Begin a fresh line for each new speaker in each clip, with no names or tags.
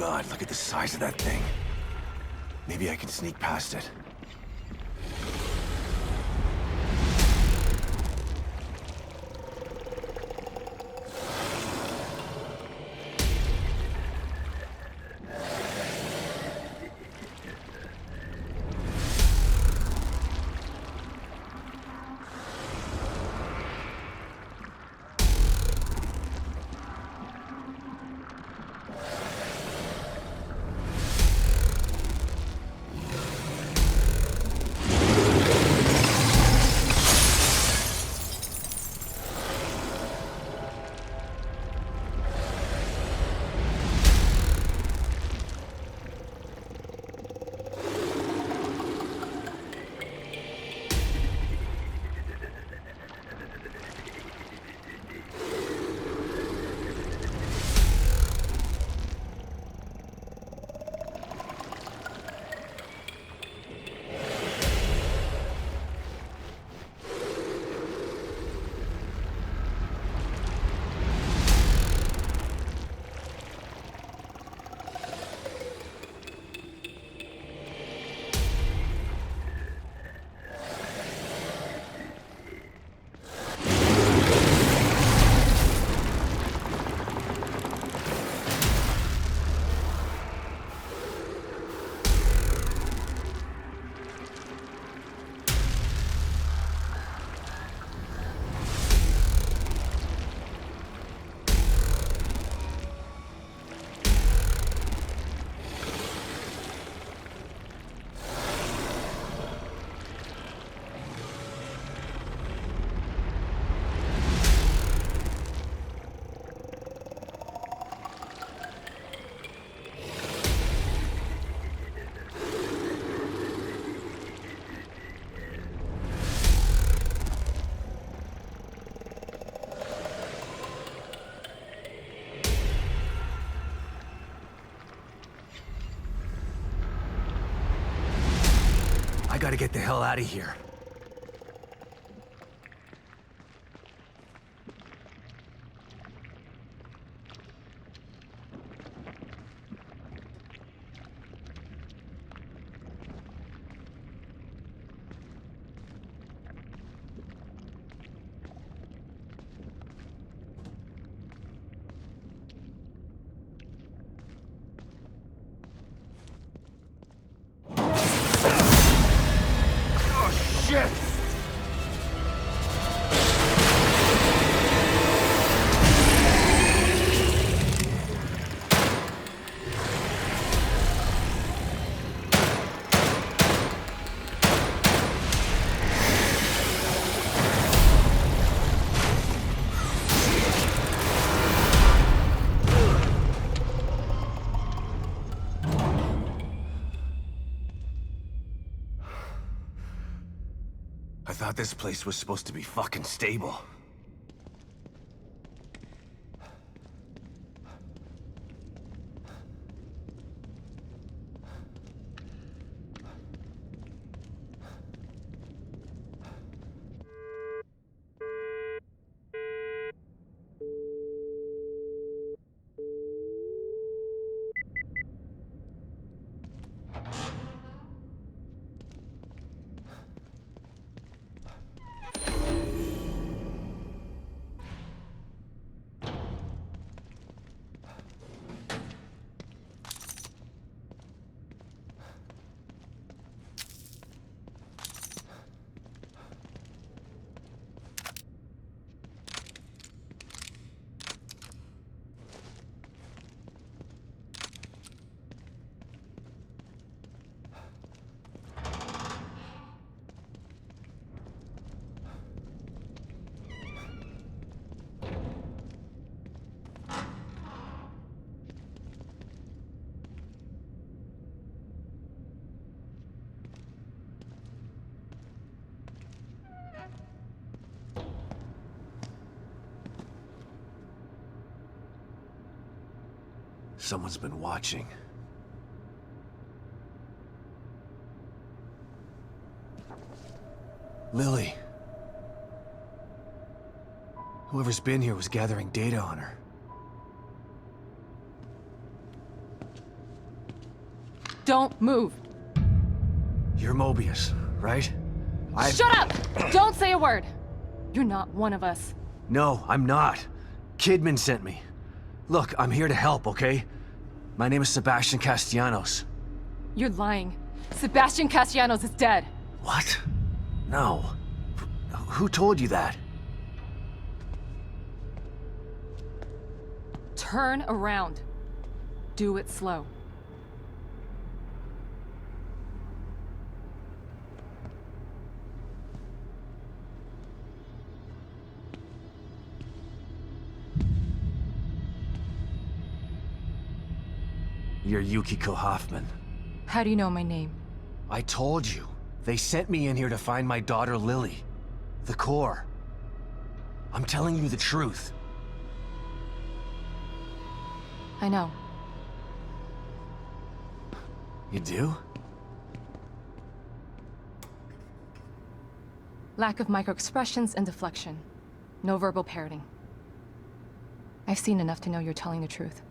God, look at the size of that thing. Maybe I can sneak past it. I gotta get the hell out of here. Oh, shit! I thought this place was supposed to be fucking stable. Someone's been watching. Lily. Whoever's been here was gathering data on her.
Don't move.
You're Mobius, right?
Shut up! Don't say a word! You're not one of us.
No, I'm not. Kidman sent me. Look, I'm here to help, okay? My name is Sebastian Castellanos.
You're lying. Sebastian Castellanos is dead.
What? No. Who told you that?
Turn around. Do it slow.
You're Yukiko Hoffman.
How do you know my name?
I told you. They sent me in here to find my daughter Lily. The core. I'm telling you the truth.
I know.
You do?
Lack of microexpressions and deflection. No verbal parroting. I've seen enough to know you're telling the truth.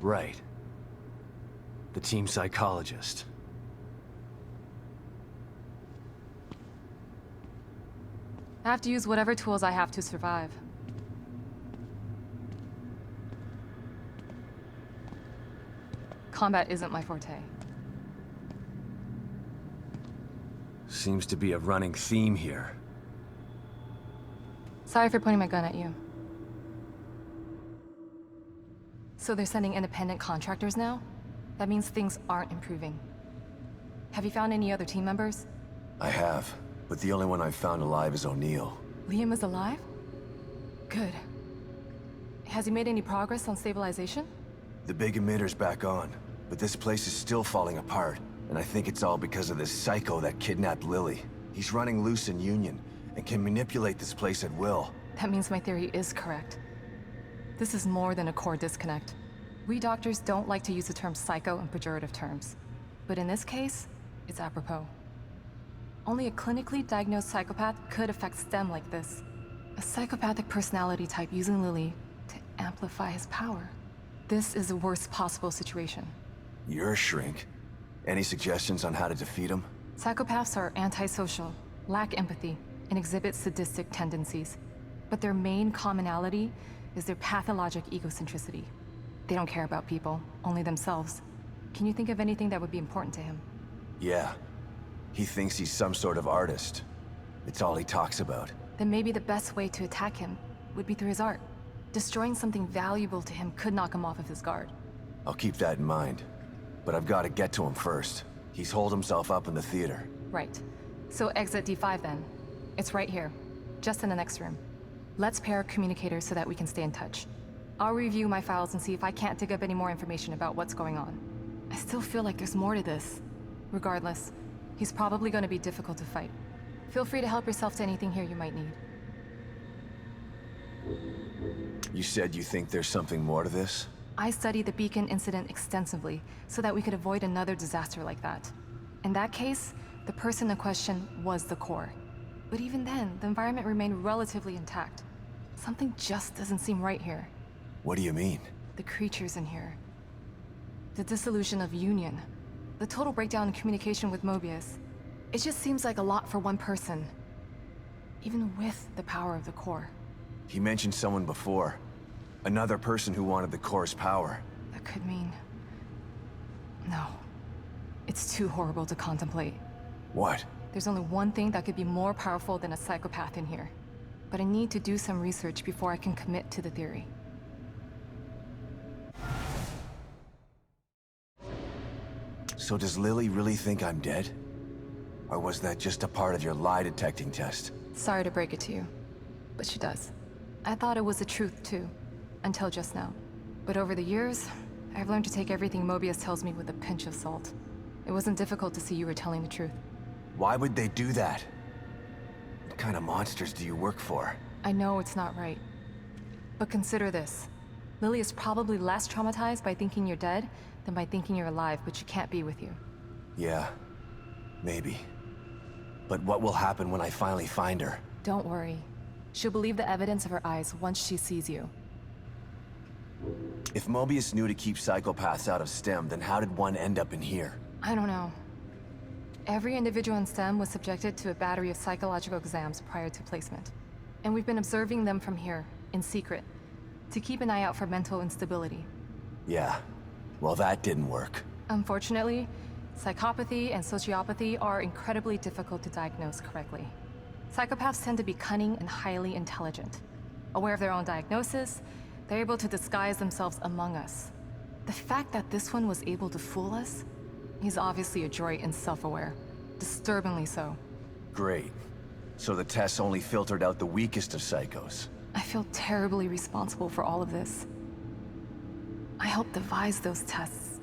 Right. The team psychologist.
I have to use whatever tools I have to survive. Combat isn't my forte.
Seems to be a running theme here.
Sorry for pointing my gun at you. So they're sending independent contractors now? That means things aren't improving. Have you found any other team members?
I have, but the only one I've found alive is O'Neill.
Liam is alive? Good. Has he made any progress on stabilization?
The big emitter's back on, but this place is still falling apart, and I think it's all because of this psycho that kidnapped Lily. He's running loose in Union, and can manipulate this place at will.
That means my theory is correct. This is more than a core disconnect. We doctors don't like to use the term psycho in pejorative terms. But in this case, it's apropos. Only a clinically diagnosed psychopath could affect STEM like this. A psychopathic personality type using Lily to amplify his power. This is the worst possible situation.
You're a shrink. Any suggestions on how to defeat him?
Psychopaths are antisocial, lack empathy, and exhibit sadistic tendencies. But their main commonality is their pathologic egocentricity. They don't care about people, only themselves. Can you think of anything that would be important to him?
Yeah. He thinks he's some sort of artist. It's all he talks about.
Then maybe the best way to attack him would be through his art. Destroying something valuable to him could knock him off of his guard.
I'll keep that in mind. But I've got to get to him first. He's holed himself up in the theater.
Right. So exit D5 then. It's right here, just in the next room. Let's pair communicators so that we can stay in touch. I'll review my files and see if I can't dig up any more information about what's going on. I still feel like there's more to this. Regardless, he's probably going to be difficult to fight. Feel free to help yourself to anything here you might need.
You said you think there's something more to this?
I studied the Beacon incident extensively so that we could avoid another disaster like that. In that case, the person in question was the core. But even then, the environment remained relatively intact. Something just doesn't seem right here.
What do you mean?
The creatures in here. The dissolution of Union. The total breakdown in communication with Mobius. It just seems like a lot for one person. Even with the power of the core.
He mentioned someone before. Another person who wanted the core's power.
That could mean... No. It's too horrible to contemplate.
What?
There's only one thing that could be more powerful than a psychopath in here. But I need to do some research before I can commit to the theory.
So does Lily really think I'm dead? Or was that just a part of your lie detecting test?
Sorry to break it to you, but she does. I thought it was the truth too, until just now. But over the years, I've learned to take everything Mobius tells me with a pinch of salt. It wasn't difficult to see you were telling the truth.
Why would they do that? What kind of monsters do you work for?
I know it's not right. But consider this. Lily is probably less traumatized by thinking you're dead than by thinking you're alive, but she can't be with you.
Yeah, maybe. But what will happen when I finally find her?
Don't worry. She'll believe the evidence of her eyes once she sees you.
If Mobius knew to keep psychopaths out of STEM, then how did one end up in here?
I don't know. Every individual in STEM was subjected to a battery of psychological exams prior to placement. And we've been observing them from here, in secret, to keep an eye out for mental instability.
Yeah. Well, that didn't work.
Unfortunately, psychopathy and sociopathy are incredibly difficult to diagnose correctly. Psychopaths tend to be cunning and highly intelligent. Aware of their own diagnosis, they're able to disguise themselves among us. The fact that this one was able to fool us, he's obviously adroit and self-aware. Disturbingly so.
Great. So the tests only filtered out the weakest of psychos.
I feel terribly responsible for all of this. I helped devise those tests.